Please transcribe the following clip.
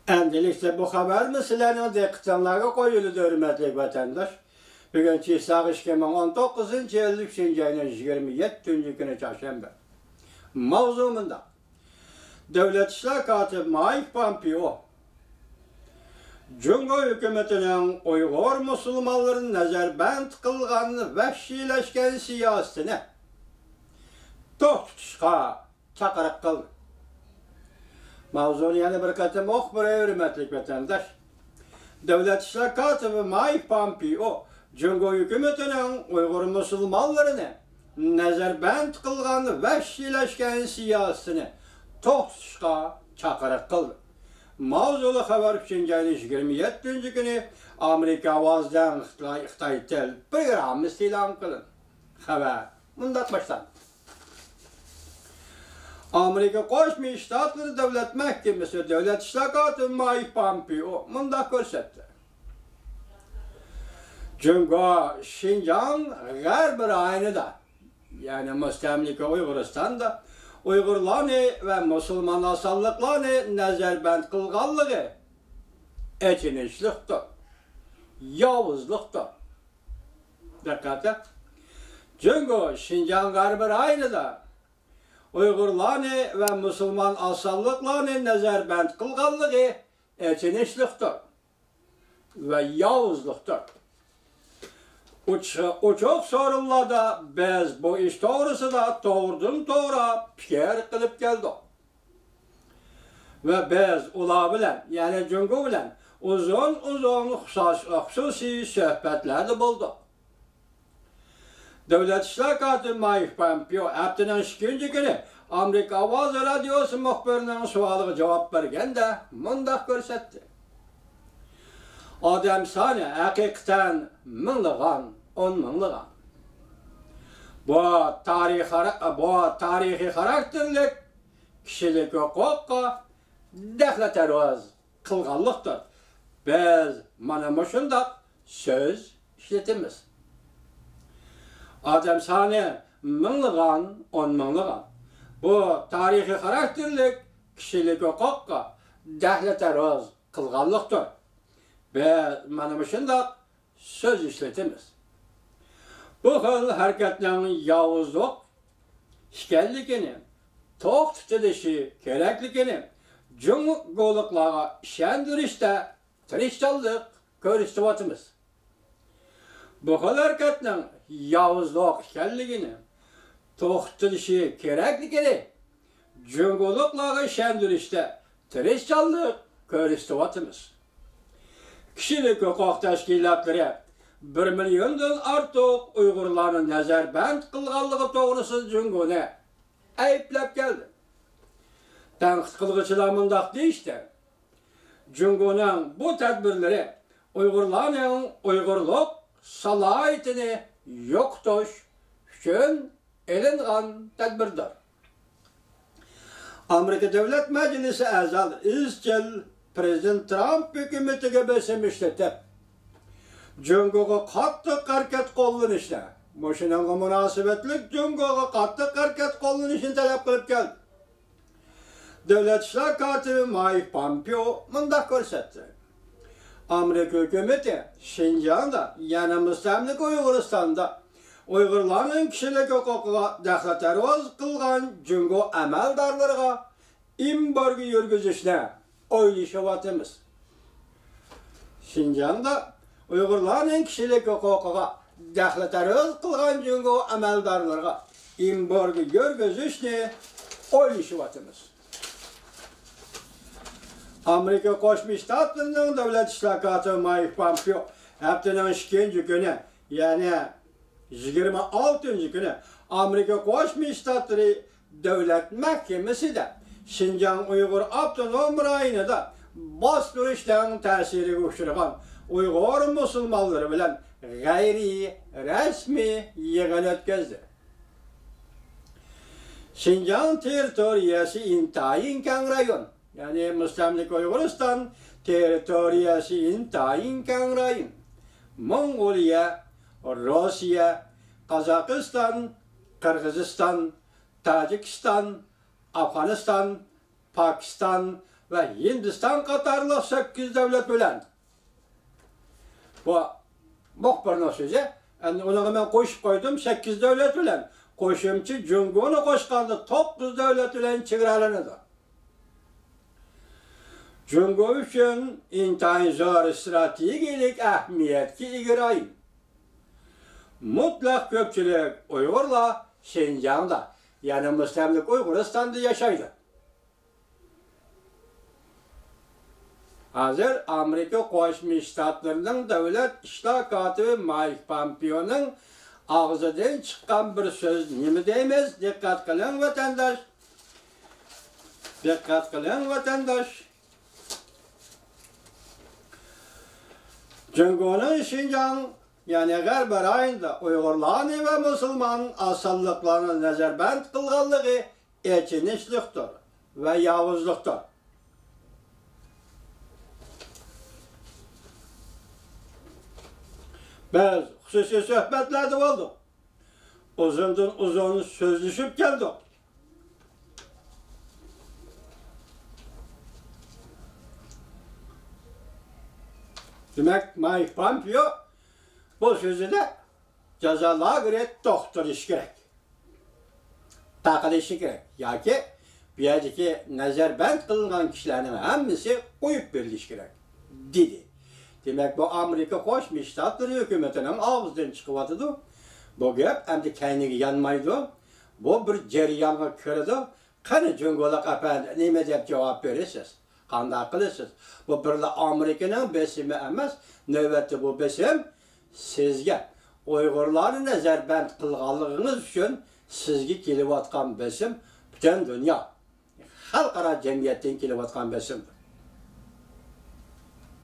Endilikle bu haber sizlerning diqqatingizga qo'yildi, hurmatli vatandosh. Bugungi saat 2019 yil 3 ayning 27 kuni chorshanba. Mavzumunda Davlat ishlar kotibi Mike Pompeo Jungo hukumatining Uyg'ur musulmonlarini nazarband qilgan vahshiylashgan siyosatini to'xtatishga chaqiriq qildi. Mavzuni yana bir qatim o'qib beray, hurmatli vatandosh. Davlat ishlar kotibi Mike Pompeo Jungo hukumatining Uyg'ur musulmonlarini nazarband qilgan vahshiylashgan siyosatini to'xtatishga chaqiriq qildi. Mavzuli xabar 27 kuni Amerika ovozidan Xitoy til programmasi e'lon qilindi. Xabar bunday boshlanadi. Amerika Qo'shma Shtatlar Davlat Mahkamasi Davlat ishlar kotibi Mike Pompeo bunday ko'rsatdi. Jungo Xinjiang g'arb rayonida, ya'ni mustamlika Uyg'uristonda Uyg'urlarni va musulmon osonliqlarni nazarband qilganligi achinishliqdir, yovuzlikdir. Diqqat! Jungo Xinjiang g'arb rayonida Uyg'urlarni va musulmon osonliqlarni nazarband qilganligi achinishliqdir va yovuzlikdir. Uçuk sorunlarda biz bu iş doğrusida to'g'ridan-to'g'ri fikr qilib keldik. Ve biz ular bilan, ya'ni Jungo bilan uzun xususiy suhbatlarda bo'ldik. Davlat ishlar kotibi Mike Pompeo haftaning 2 kuni Amerika ovozi radiosi muxbirining savoliga javob berganda bunday ko'rsatdi. Odam soni haqiqatan minglagan, 10 minglagan. Bu tarixiy xarakterlik kishilik huquqqa daxlataroz qilganlikdir. Biz mana shunday so'z ishlatamiz. Odam soni minglagan, 10 minglagan. Bu tarixiy xarakterlik kishilik huquqqa daxlataroz qilganlikdir. Biz mana shunday so'z ishlatamiz. Bu xil harakatning yovuzlik ekanligini, to'xtatilishi kerakligini jungoliklarga ishontirishda tirishchilik ko'rsatyapmiz. Bu xil harakatning yovuzlik ekanligini, to'xtatilishi kerakligini jungoliklarga ishontirishda tirishchilik ko'rsatyapmiz. Kishilik huquq tashkilotlari 1 milliondan ortiq Uyg'urlarni nazarband qilganligi to'g'risida Jungoni ayblab keldi. Tanqid qiluvchilar mundaq deyishdi. Jungoning bu tadbirlari Uyg'urlarning Uyg'urlik salohiyatini yo'qotish uchun elingan tadbirdir. Amerika Davlat Majlisi a'zosi izchil Prezident Trump hukumatiga bosim ishlatib, Jungoga qattiq harakat qo'llanishda, shunga munosabatli Jungoga qattiq harakat qo'llanishini talab qilib keldi. Davlat ishlar kotibi Mike Pompeo bunday ko'rsatdi. Amerika hukumati Xinjiangda, yana mustamlika Uyg'uristonda Uyg'urlarning kishilik huquqiga daxlataroz qilgan Jungo amaldorlariga embargo yurgizishni o'ylashyapmiz. Xinjiangda Uyg'urlarning kishilik huquqiga daxlataroz qilgan Jungo amaldorlariga embargo yurgizishni o'ylashyapmiz. Amerika Qo'shma Shtatlarining Davlat ishlar kotibi Mike Pompeo haftaning 2 kuni, ya'ni 26 kuni Amerika Qo'shma Shtatlari Davlat Mahkamasida Xinjiang Uyg'ur avtonom rayonida bostirishdan ta'siriga uchragan Uyg'ur musulmonlari bilan g'ayriy rasmiy yig'in o'tkazdi. Xinjiang territoriyasi intayin keng rayon, ya'ni mustamlika Uyg'uriston territoriyasi intayin keng rayon. Mongoliya, Rossiya, Qozog'iston, Qirg'iziston, Tojikiston, Afg'oniston, Pokiston, ve Hindistan qatarlıq 8 devlet bilen. Bu muhbirinin sözü. Yani ona ben koşup koydum 8 devlet bilen. Koşumçu Cungonu koşkandı 9 devlet bilen çığıralanıdır. Cungo üçün intayın zor stratejik ahmiyetki igirayın. Mutlak köpçülük Uygurla Şinjan'da, yani Müslimlik Uyguristan'da yaşaydı. Hazır Amerika Koşmuş Ştatlarının devlet iştakatı Mike Pompeo'nun ağzından çıkan bir söz nemi deyimiz? Dikkat kılın vatandaş. Dikkat kılın vatandaş. Cungo'nun Şinjan, yani Garb rayında Uygurlarını ve Müslüman asallıklarını nezarband kılganlığı eçinişliktir ve yavuzluktur. Biz hususi sohbetlerde olduk. Uzundan uzun sözleşip geldik. Demek Mike Pompeo bu sözü de cezalığa göre doktor iş gerek. Takıl işi gerek. Ya ki bir önceki nezarband kılınan kişilerin hepsi koyup veriliş gerek. Dedi. Demek bu Amerika Koşmuş Ştatları hükümetinin ağzından çıkıvatıdı. Bu gep hem de kendini yanmaydı. Bu bir ceryanı körüdü. Kanı Cungoluk efendi neme deyip cevap verirsiniz? Qanday qilasiz? Bu birla Amerikanın besimi emas, növbetde bu besim sizge. Uygurlarni nezarband qilganligingiz uchun sizga kelayotgan besim butun dunyo xalqaro jamiyatdan kelayotgan besimdir.